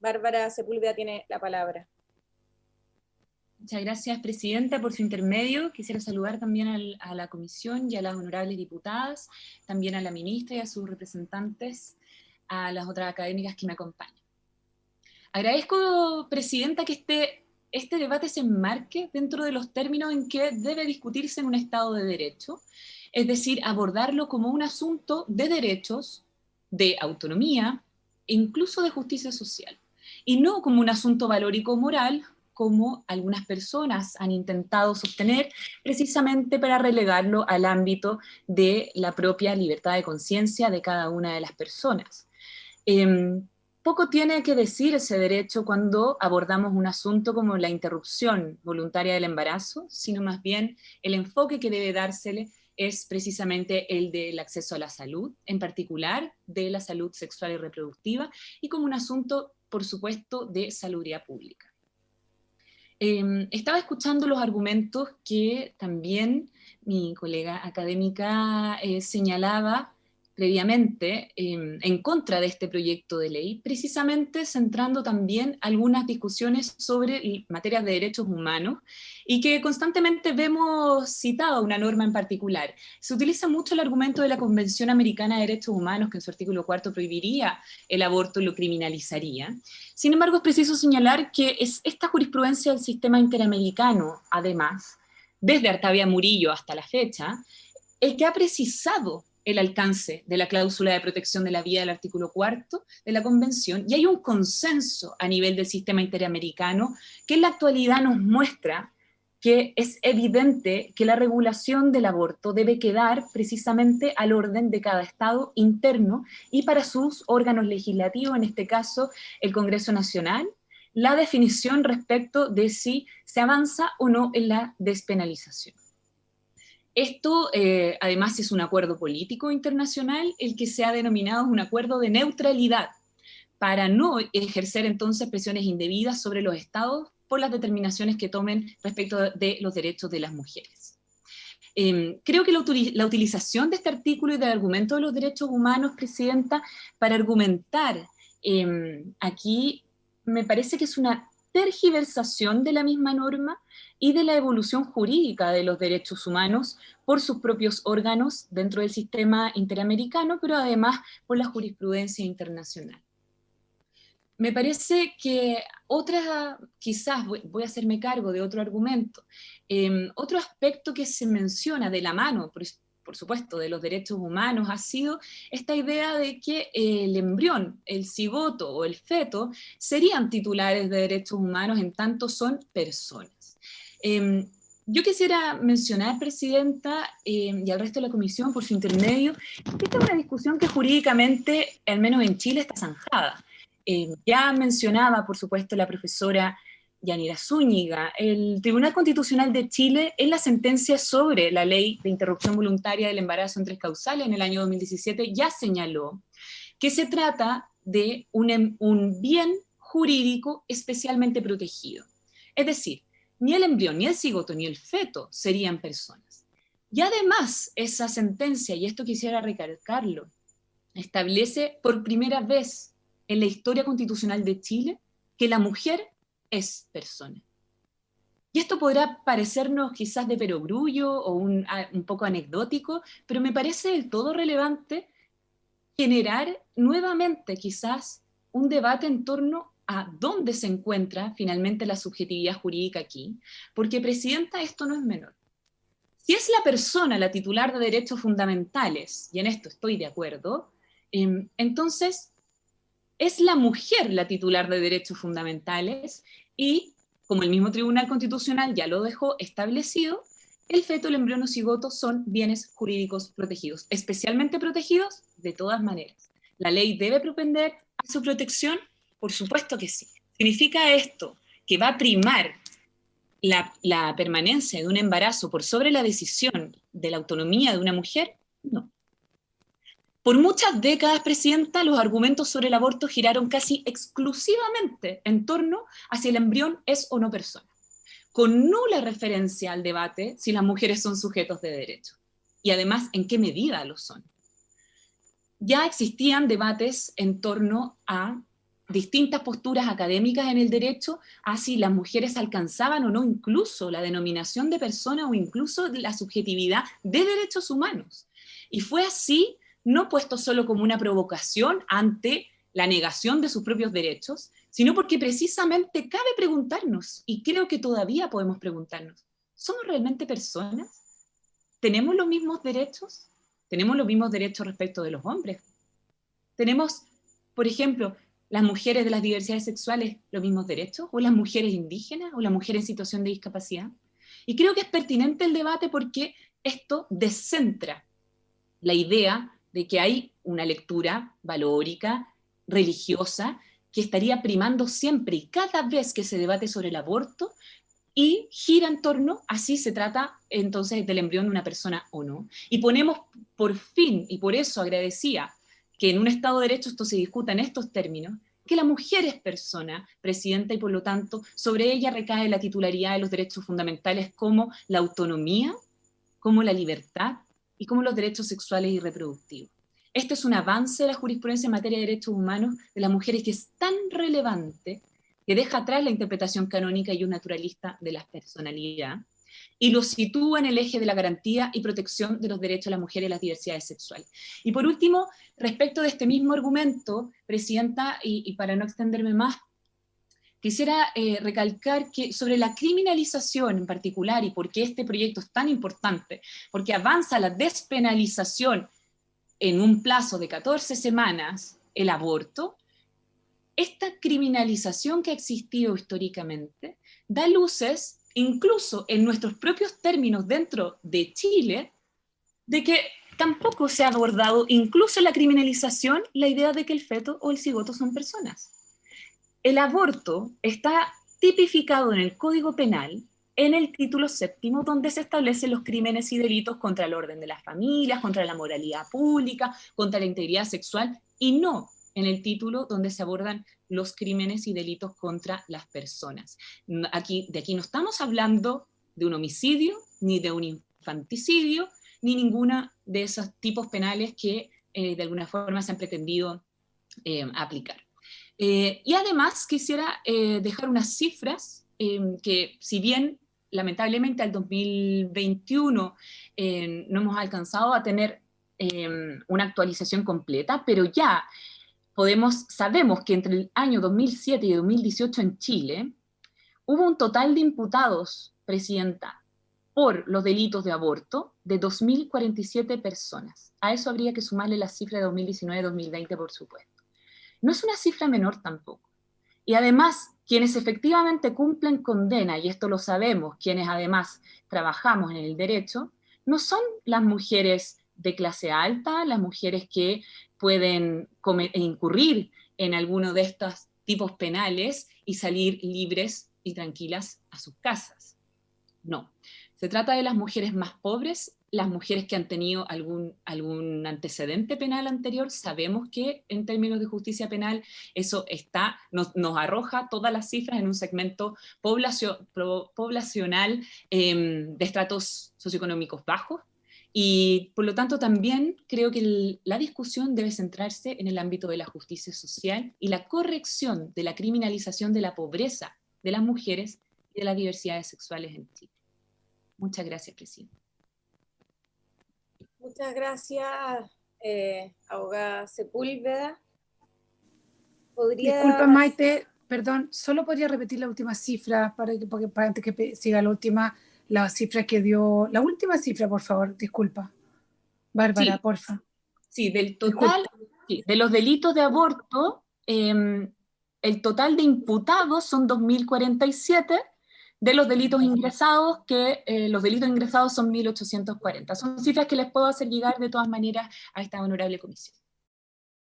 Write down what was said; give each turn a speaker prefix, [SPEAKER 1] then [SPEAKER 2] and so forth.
[SPEAKER 1] Bárbara Sepúlveda tiene la palabra.
[SPEAKER 2] Muchas gracias, Presidenta, por su intermedio. Quisiera saludar también a la Comisión y a las honorables diputadas, también a la ministra y a sus representantes, a las otras académicas que me acompañan. Agradezco, Presidenta, que este debate se enmarque dentro de los términos en que debe discutirse en un Estado de Derecho, es decir, abordarlo como un asunto de derechos, de autonomía e incluso de justicia social, y no como un asunto valórico-moral, como algunas personas han intentado sostener, precisamente para relegarlo al ámbito de la propia libertad de conciencia de cada una de las personas. Poco tiene que decir ese derecho cuando abordamos un asunto como la interrupción voluntaria del embarazo, sino más bien el enfoque que debe dársele es precisamente el del acceso a la salud, en particular de la salud sexual y reproductiva, y como un asunto, por supuesto, de salubridad pública. Estaba escuchando los argumentos que también mi colega académica señalaba previamente en contra de este proyecto de ley, precisamente centrando también algunas discusiones sobre materias de derechos humanos, y que constantemente vemos citada una norma en particular. Se utiliza mucho el argumento de la Convención Americana de Derechos Humanos, que en su artículo 4 prohibiría el aborto y lo criminalizaría. Sin embargo, es preciso señalar que es esta jurisprudencia del sistema interamericano, además, desde Artavia Murillo hasta la fecha, el que ha precisado el alcance de la cláusula de protección de la vida del artículo 4 de la Convención, y hay un consenso a nivel del sistema interamericano que en la actualidad nos muestra que es evidente que la regulación del aborto debe quedar precisamente al orden de cada Estado interno y para sus órganos legislativos, en este caso el Congreso Nacional, la definición respecto de si se avanza o no en la despenalización. Esto, además, es un acuerdo político internacional, el que se ha denominado un acuerdo de neutralidad, para no ejercer entonces presiones indebidas sobre los estados por las determinaciones que tomen respecto de los derechos de las mujeres. Creo que la utilización de este artículo y del argumento de los derechos humanos, Presidenta, para argumentar aquí, me parece que es una tergiversación de la misma norma y de la evolución jurídica de los derechos humanos por sus propios órganos dentro del sistema interamericano, pero además por la jurisprudencia internacional. Me parece que quizás voy a hacerme cargo de otro argumento, otro aspecto que se menciona de la mano, por supuesto, de los derechos humanos, ha sido esta idea de que el embrión, el cigoto o el feto serían titulares de derechos humanos en tanto son personas. Yo quisiera mencionar, Presidenta, y al resto de la Comisión, por su intermedio, que esta es una discusión que jurídicamente, al menos en Chile, está zanjada. Ya mencionaba, por supuesto, la profesora Yanira Zúñiga, el Tribunal Constitucional de Chile, en la sentencia sobre la ley de interrupción voluntaria del embarazo en 3 causales en el año 2017, ya señaló que se trata de un bien jurídico especialmente protegido. Es decir, ni el embrión, ni el cigoto, ni el feto serían personas. Y además, esa sentencia, y esto quisiera recalcarlo, establece por primera vez en la historia constitucional de Chile que la mujer es persona. Y esto podrá parecernos quizás de perogrullo o un poco anecdótico, pero me parece del todo relevante generar nuevamente quizás un debate en torno a dónde se encuentra finalmente la subjetividad jurídica aquí, porque, Presidenta, esto no es menor. Si es la persona la titular de derechos fundamentales, y en esto estoy de acuerdo, entonces es la mujer la titular de derechos fundamentales y, como el mismo Tribunal Constitucional ya lo dejó establecido, el feto, el embrión o cigoto son bienes jurídicos protegidos, especialmente protegidos de todas maneras. ¿La ley debe propender a su protección? Por supuesto que sí. ¿Significa esto que va a primar la permanencia de un embarazo por sobre la decisión de la autonomía de una mujer? No. Por muchas décadas, Presidenta, los argumentos sobre el aborto giraron casi exclusivamente en torno a si el embrión es o no persona, con nula referencia al debate si las mujeres son sujetos de derecho, y además en qué medida lo son. Ya existían debates en torno a distintas posturas académicas en el derecho a si las mujeres alcanzaban o no incluso la denominación de persona o incluso la subjetividad de derechos humanos. Y fue así, no puesto solo como una provocación ante la negación de sus propios derechos, sino porque precisamente cabe preguntarnos, y creo que todavía podemos preguntarnos, ¿somos realmente personas? ¿Tenemos los mismos derechos? ¿Tenemos los mismos derechos respecto de los hombres? ¿Tenemos, por ejemplo, las mujeres de las diversidades sexuales los mismos derechos? ¿O las mujeres indígenas? ¿O las mujeres en situación de discapacidad? Y creo que es pertinente el debate porque esto descentra la idea de que hay una lectura valórica, religiosa, que estaría primando siempre y cada vez que se debate sobre el aborto, y gira en torno a si se trata entonces del embrión de una persona o no. Y ponemos por fin, y por eso agradecía que en un Estado de Derecho esto se discuta en estos términos, que la mujer es persona, presidenta, y por lo tanto sobre ella recae la titularidad de los derechos fundamentales como la autonomía, como la libertad y como los derechos sexuales y reproductivos. Este es un avance de la jurisprudencia en materia de derechos humanos de las mujeres que es tan relevante que deja atrás la interpretación canónica y un naturalista de la personalidad, y lo sitúa en el eje de la garantía y protección de los derechos de las mujeres y las diversidades sexuales. Y por último, respecto de este mismo argumento, Presidenta, y para no extenderme más, quisiera recalcar que sobre la criminalización en particular, y por qué este proyecto es tan importante, porque avanza la despenalización en un plazo de 14 semanas el aborto, esta criminalización que ha existido históricamente da luces, incluso en nuestros propios términos dentro de Chile, de que tampoco se ha abordado, incluso en la criminalización, la idea de que el feto o el cigoto son personas. El aborto está tipificado en el Código Penal, en el título 7º, donde se establecen los crímenes y delitos contra el orden de las familias, contra la moralidad pública, contra la integridad sexual, y no en el título donde se abordan los crímenes y delitos contra las personas. De aquí no estamos hablando de un homicidio, ni de un infanticidio, ni ninguna de esos tipos penales que de alguna forma se han pretendido aplicar. Y además quisiera dejar unas cifras que, si bien lamentablemente al 2021 no hemos alcanzado a tener una actualización completa, pero ya sabemos que entre el año 2007 y 2018 en Chile hubo un total de imputados, Presidenta, por los delitos de aborto de 2.047 personas. A eso habría que sumarle la cifra de 2019-2020, por supuesto. No es una cifra menor tampoco. Y además, quienes efectivamente cumplen condena, y esto lo sabemos, quienes además trabajamos en el derecho, no son las mujeres de clase alta, las mujeres que pueden incurrir en alguno de estos tipos penales y salir libres y tranquilas a sus casas. No. Se trata de las mujeres más pobres, las mujeres que han tenido algún antecedente penal anterior. Sabemos que en términos de justicia penal eso nos arroja todas las cifras en un segmento poblacional de estratos socioeconómicos bajos, y por lo tanto también creo que la discusión debe centrarse en el ámbito de la justicia social y la corrección de la criminalización de la pobreza de las mujeres y de las diversidades sexuales en Chile. Muchas gracias, Presidenta.
[SPEAKER 1] Muchas gracias, abogada Sepúlveda.
[SPEAKER 3] Disculpa, Maite, perdón, solo podría repetir la última cifra para antes que siga la cifra que dio, la última cifra, por favor, disculpa. Bárbara,
[SPEAKER 2] sí,
[SPEAKER 3] porfa.
[SPEAKER 2] Sí, del total, sí, de los delitos de aborto, el total de imputados son 2.047, de los delitos ingresados, los delitos ingresados son 1.840. Son cifras que les puedo hacer llegar de todas maneras a esta honorable comisión.